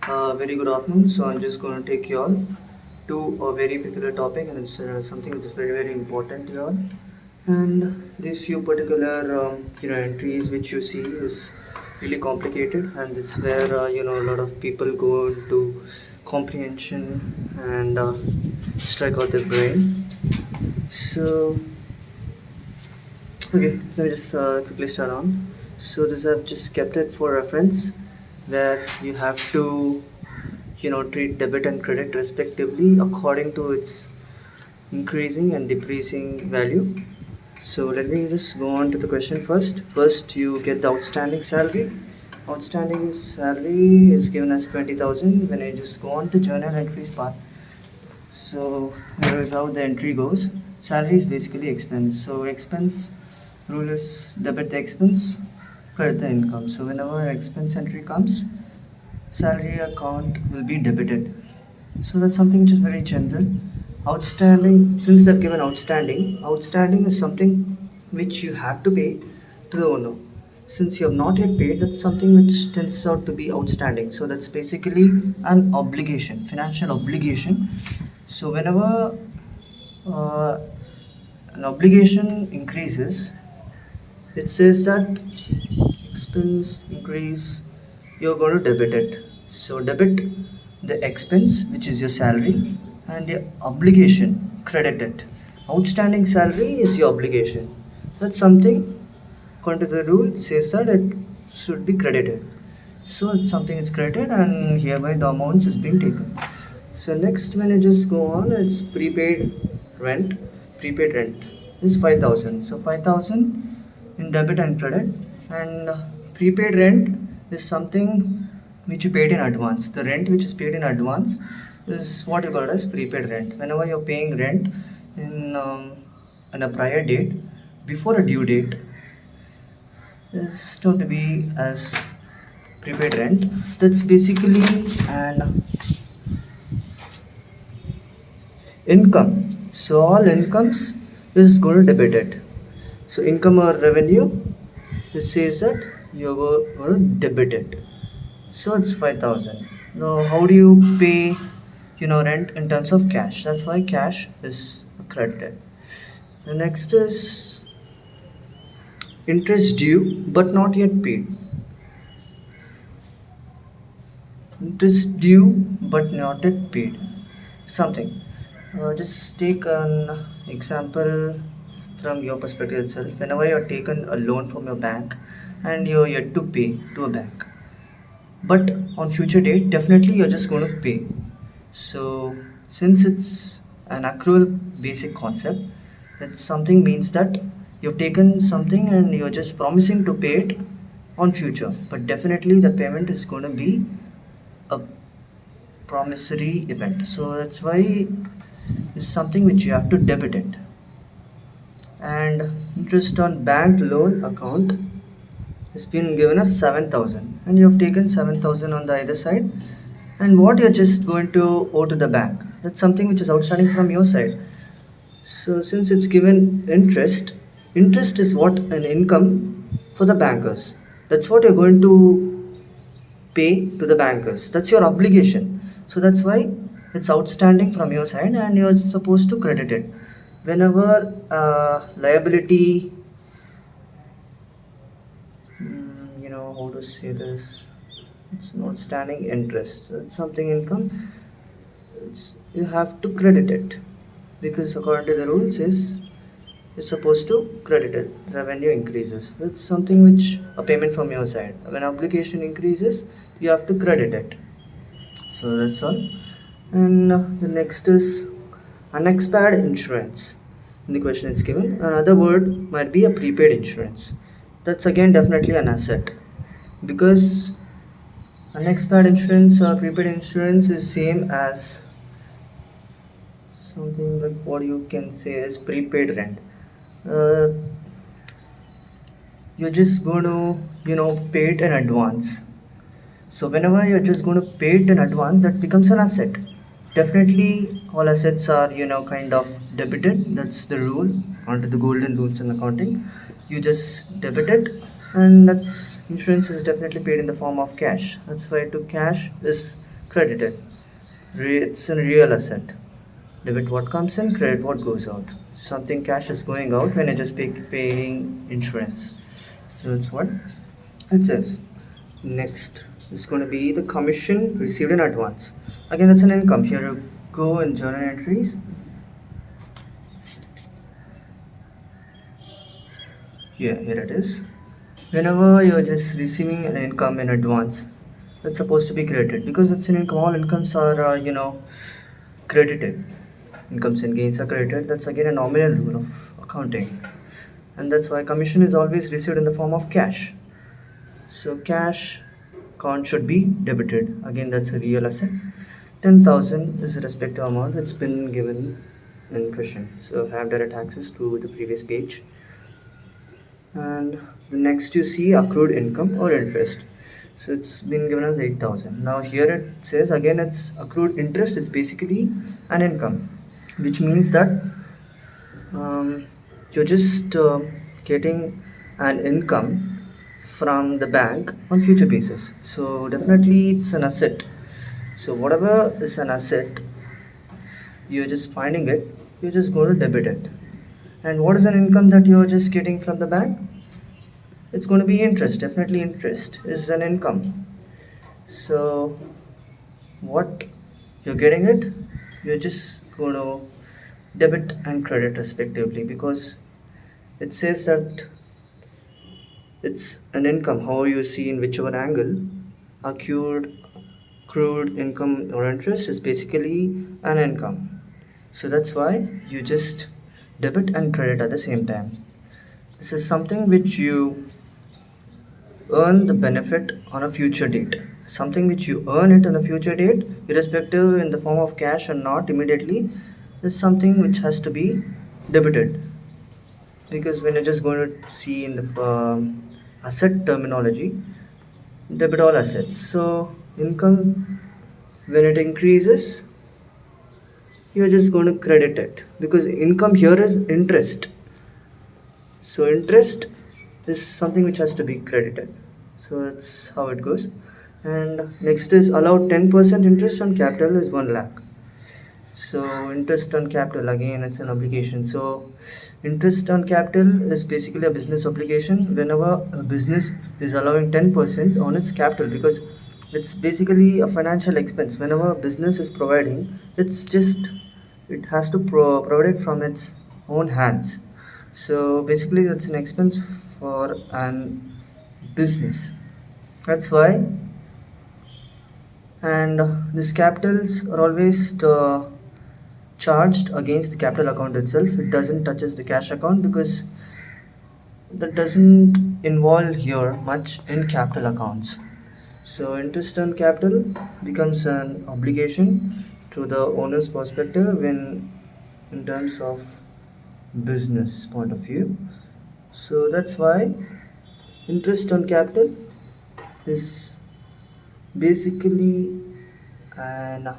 Very good afternoon. So I'm just going to take you all to a very peculiar topic, and it's something which is very important here. And these few particular entries which you see is really complicated, and it's where a lot of people go into comprehension and strike out their brain. So okay, let me just quickly start on. So this I've just kept it for reference, where you have to treat debit and credit respectively according to its increasing and decreasing value. So let me just go on to the question first. First, you get the outstanding salary. Outstanding salary is given as 20,000. When I just go on to journal entries part, so here is how the entry goes. Salary is basically expense. So expense rule is debit the expense, credit the income. So whenever expense entry comes, salary account will be debited. So that's something which is very general. Outstanding, since they've given outstanding is something which you have to pay to the owner. Since you have not yet paid, that's something which turns out to be outstanding. So that's basically an obligation, financial obligation. So whenever uh, an obligation increases, it says that expense increase, you're going to debit it. So debit the expense, which is your salary, and your obligation, credit it. Outstanding salary is your obligation. That's something, according to the rule, says that it should be credited. So something is credited, and hereby the amounts is being taken. So next, when you just go on, it's prepaid rent. Prepaid rent is 5,000. So 5,000 in debit and credit, and prepaid rent is something which you paid in advance. The rent which is paid in advance is what you call as prepaid rent. Whenever you're paying rent in a prior date, before a due date, is known to be as prepaid rent. That's basically an income. So all incomes is going to debit it. So income or revenue, it says that you're going to debit it. So it's 5,000. Now how do you pay rent in terms of cash? That's why cash is credited. The next is interest due but not yet paid. Interest due but not yet paid. Something. Just take an example from your perspective itself. Whenever you're taken a loan from your bank and you're yet to pay to a bank, but on future date, definitely you're just going to pay. So since it's an accrual basic concept, that something means that you've taken something and you're just promising to pay it on future, but definitely the payment is going to be a promissory event. So that's why it's something which you have to debit it. And interest on bank loan account has been given as 7,000, and you have taken 7,000 on the other side, and what you're just going to owe to the bank, that's something which is outstanding from your side. So since it's given interest is what an income for the bankers. That's what you're going to pay to the bankers. That's your obligation. So that's why it's outstanding from your side, and you're supposed to credit it. Whenever liability, how to say this, it's not standing interest. It's something income. You have to credit it because according to the rules is you're supposed to credit it. Revenue increases. That's something which a payment from your side. When obligation increases, you have to credit it. So that's all. And the next is unexpired insurance. In the question it's given. Another word might be a prepaid insurance. That's again definitely an asset because unexpired insurance or prepaid insurance is same as something like what you can say is prepaid rent. Uh, you're just going to pay it in advance. So whenever you're just going to pay it in advance, that becomes an asset. Definitely, all assets are kind of debited. That's the rule under the golden rules in accounting. You just debit it, and that's insurance is definitely paid in the form of cash. That's why to cash is credited. It's a real asset. Debit what comes in, credit what goes out. Something cash is going out when you're just paying insurance. So that's what it says. Next is going to be the commission received in advance. Again, that's an income. Here you go in journal entries. Here it is. Whenever you're just receiving an income in advance, that's supposed to be credited because it's an income. All incomes are, credited. Incomes and gains are credited. That's again a nominal rule of accounting, and that's why commission is always received in the form of cash. So cash account should be debited. Again, that's a real asset. 10,000 is the respective amount that's been given in question. So have direct access to the previous page. And the next you see accrued income or interest. So it's been given as 8,000. Now here it says again it's accrued interest. It's basically an income, which means that you're just getting an income from the bank on future basis. So definitely it's an asset. So whatever is an asset, you're just finding it, you're just going to debit it. And what is an income that you're just getting from the bank? It's going to be interest. Definitely interest is an income. So what you're getting it, you're just going to debit and credit respectively because it says that it's an income. How you see in whichever angle, accrued income or interest is basically an income. So that's why you just debit and credit at the same time. This is something which you earn the benefit on a future date. Something which you earn it on a future date, irrespective in the form of cash or not immediately, is something which has to be debited. Because when you're just going to see in the asset terminology, debit all assets. So income, when it increases, you're just going to credit it because income here is interest. So interest is something which has to be credited. So that's how it goes. And next is allowed 10% interest on capital is 1 lakh. So interest on capital, again it's an obligation. So interest on capital is basically a business obligation whenever a business is allowing 10% on its capital because it's basically a financial expense. Whenever a business is providing, it has to provide it from its own hands. So basically that's an expense for an business. That's why. And these capitals are always charged against the capital account itself. It doesn't touches the cash account because that doesn't involve here much in capital accounts. So interest on capital becomes an obligation to the owner's perspective when in terms of business point of view. So that's why interest on capital is basically an,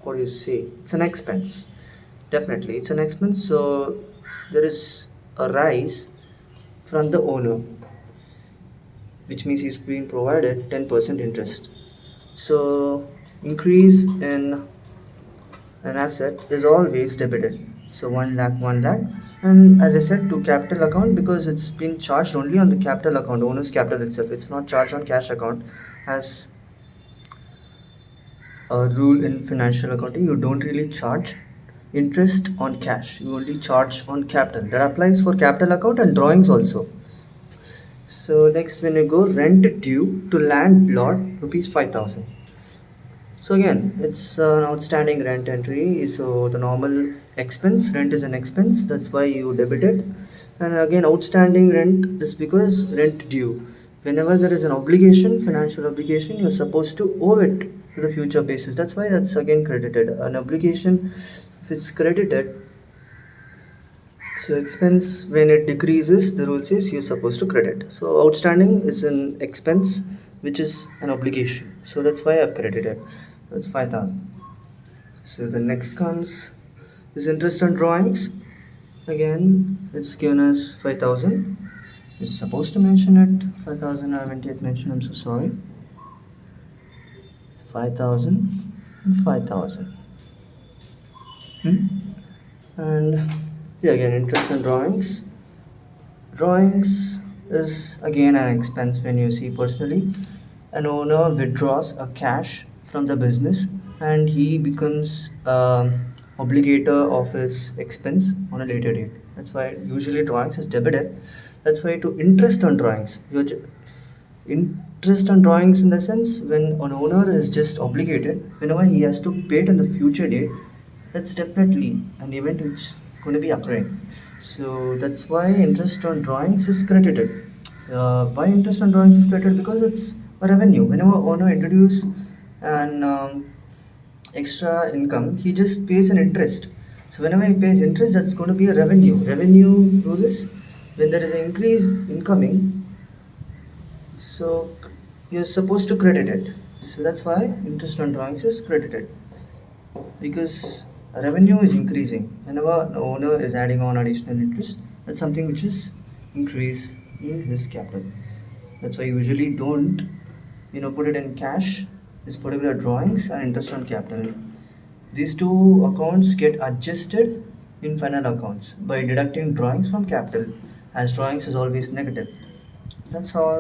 what do you say, it's an expense. Definitely it's an expense. So there is a rise from the owner, which means he's being provided 10% interest. So increase in an asset is always debited. So 1 lakh, 1 lakh, and as I said, to capital account because it's been charged only on the capital account, owner's capital itself. It's not charged on cash account. As a rule in financial accounting, you don't really charge interest on cash. You only charge on capital. That applies for capital account and drawings also. So next, when you go rent due to landlord, rupees 5,000. So again, it's an outstanding rent entry. So the normal expense, rent is an expense. That's why you debit it. And again, outstanding rent is because rent due. Whenever there is an obligation, financial obligation, you're supposed to owe it to the future basis. That's why that's again credited. An obligation, if it's credited, so expense when it decreases, the rule says you're supposed to credit. So outstanding is an expense, which is an obligation. So that's why I've credited. That's 5,000. So the next comes is interest on drawings. Again, it's given as 5,000. It's supposed to mention it 5,000. I haven't yet mentioned. I'm so sorry. 5,000 and 5,000. Hmm? And yeah, again, interest on drawings. Drawings is again an expense when you see personally. An owner withdraws a cash from the business and he becomes obligator of his expense on a later date. That's why usually drawings is debited. That's why to interest on drawings. Interest on drawings in the sense when an owner is just obligated whenever he has to pay it in the future date, that's definitely an event which is going to be occurring. So that's why interest on drawings is credited. Why interest on drawings is credited? Because it's a revenue. Whenever owner introduce an extra income, he just pays an interest. So whenever he pays interest, that's going to be a revenue. Revenue rule is when there is an increase incoming, so you're supposed to credit it. So that's why interest on drawings is credited because revenue is increasing. Whenever the owner is adding on additional interest, that's something which is increase in his capital. That's why usually don't put it in cash. This particular drawings and interest on capital. These two accounts get adjusted in final accounts by deducting drawings from capital, as drawings is always negative. That's all.